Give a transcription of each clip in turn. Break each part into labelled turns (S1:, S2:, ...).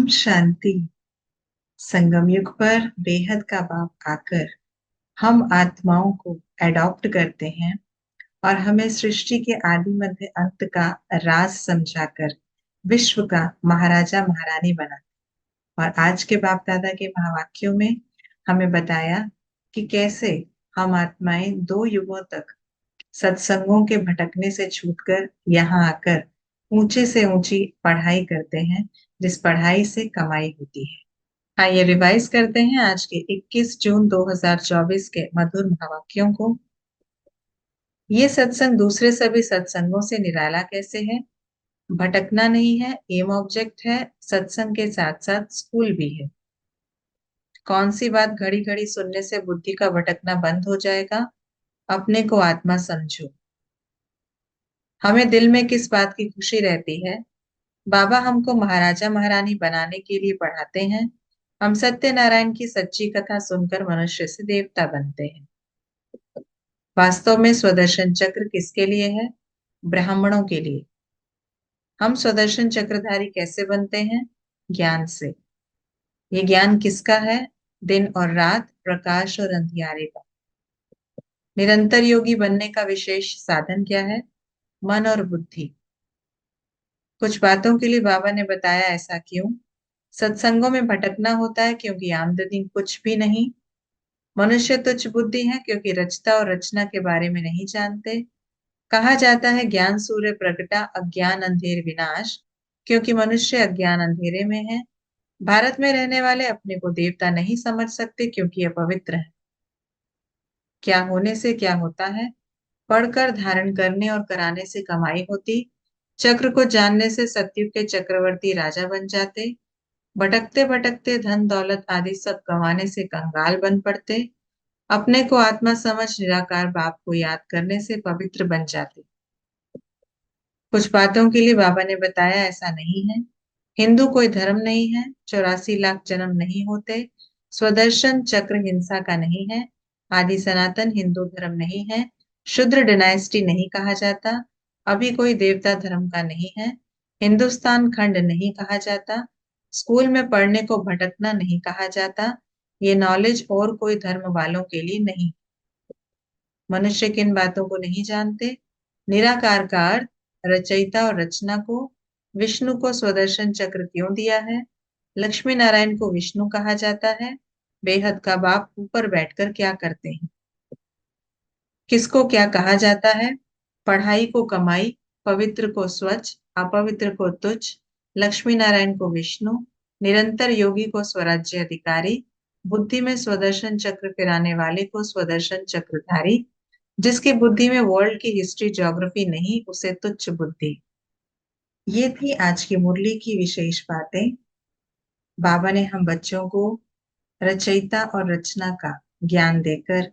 S1: ओम शांति। संगम युग पर बेहद का बाप आकर हम आत्माओं को एडॉप्ट करते हैं और हमें सृष्टि के आदि मध्य अंत का राज समझाकर विश्व का महाराजा महारानी बना। और आज के बाप दादा के महावाक्यों में हमें बताया कि कैसे हम आत्माएं 2 युगों तक सत्संगों के भटकने से छूटकर यहाँ आकर ऊंचे से ऊंची पढ़ाई करते हैं, जिस पढ़ाई से कमाई होती है। आइए रिवाइज करते हैं आज के 21 जून 2024 के मधुर महावाक्यों को। ये सत्संग दूसरे सभी सत्संगों से निराला कैसे है? भटकना नहीं है, एम ऑब्जेक्ट है, सत्संग के साथ साथ स्कूल भी है। कौन सी बात घड़ी घड़ी सुनने से बुद्धि का भटकना बंद हो जाएगा? अपने को आत्मा समझो। हमें दिल में किस बात की खुशी रहती है? बाबा हमको महाराजा महारानी बनाने के लिए पढ़ाते हैं। हम सत्यनारायण की सच्ची कथा सुनकर मनुष्य से देवता बनते हैं। वास्तव में स्वदर्शन चक्र किसके लिए है? ब्राह्मणों के लिए। हम स्वदर्शन चक्रधारी कैसे बनते हैं? ज्ञान से। ये ज्ञान किसका है? दिन और रात, प्रकाश और अंधियारे का। निरंतर योगी बनने का विशेष साधन क्या है? मन और बुद्धि। कुछ बातों के लिए बाबा ने बताया ऐसा क्यों? सत्संगों में भटकना होता है क्योंकि आमदनी कुछ भी नहीं। मनुष्य तुच्छ बुद्धि है क्योंकि रचता और रचना के बारे में नहीं जानते। कहा जाता है ज्ञान सूर्य प्रगटा, अज्ञान अंधेर विनाश, क्योंकि मनुष्य अज्ञान अंधेरे में है। भारत में रहने वाले अपने को देवता नहीं समझ सकते क्योंकि अपवित्र है। क्या होने से क्या होता है? पढ़कर धारण करने और कराने से कमाई होती। चक्र को जानने से सतयुग के चक्रवर्ती राजा बन जाते। भटकते भटकते धन दौलत आदि सब कमाने से कंगाल बन पड़ते। अपने को आत्मा समझ निराकार बाप को याद करने से पवित्र बन जाते। कुछ बातों के लिए बाबा ने बताया ऐसा नहीं है। हिंदू कोई धर्म नहीं है। 84 लाख जन्म नहीं होते। स्वदर्शन चक्र हिंसा का नहीं है। आदि सनातन हिंदू धर्म नहीं है। शूद्र डायनेस्टी नहीं कहा जाता। अभी कोई देवता धर्म का नहीं है। हिंदुस्तान खंड नहीं कहा जाता। स्कूल में पढ़ने को भटकना नहीं कहा जाता। ये नॉलेज और कोई धर्म वालों के लिए नहीं। मनुष्य किन बातों को नहीं जानते? निराकार का अर्थ, रचयिता और रचना को। विष्णु को स्वदर्शन चक्र क्यों दिया है? लक्ष्मी नारायण को विष्णु कहा जाता है। बेहद का बाप ऊपर बैठकर क्या करते हैं? किसको क्या कहा जाता है? पढ़ाई को कमाई, पवित्र को स्वच्छ, अपवित्र को तुच्छ, लक्ष्मी नारायण को विष्णु, निरंतर योगी को स्वराज्य अधिकारी, बुद्धि में स्वदर्शन चक्र फिराने वाले को स्वदर्शन चक्रधारी, जिसकी बुद्धि में वर्ल्ड की हिस्ट्री ज्योग्राफी नहीं, उसे तुच्छ बुद्धि। ये थी आज की मुरली की विशेष बातें। बाबा ने हम बच्चों को रचयिता और रचना का ज्ञान देकर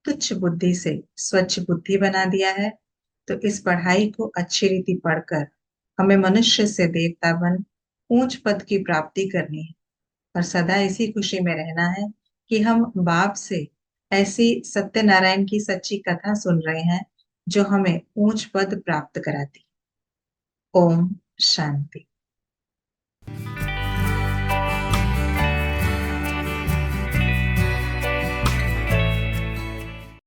S1: तुच्छ बुद्धि से स्वच्छ बुद्धि बना दिया है। तो इस पढ़ाई को अच्छी रीति पढ़कर हमें मनुष्य से देवता बन ऊंच पद की प्राप्ति करनी है और सदा इसी खुशी में रहना है कि हम बाप से ऐसी सत्यनारायण की सच्ची कथा सुन रहे हैं जो हमें ऊंच पद प्राप्त कराती। ओम शांति।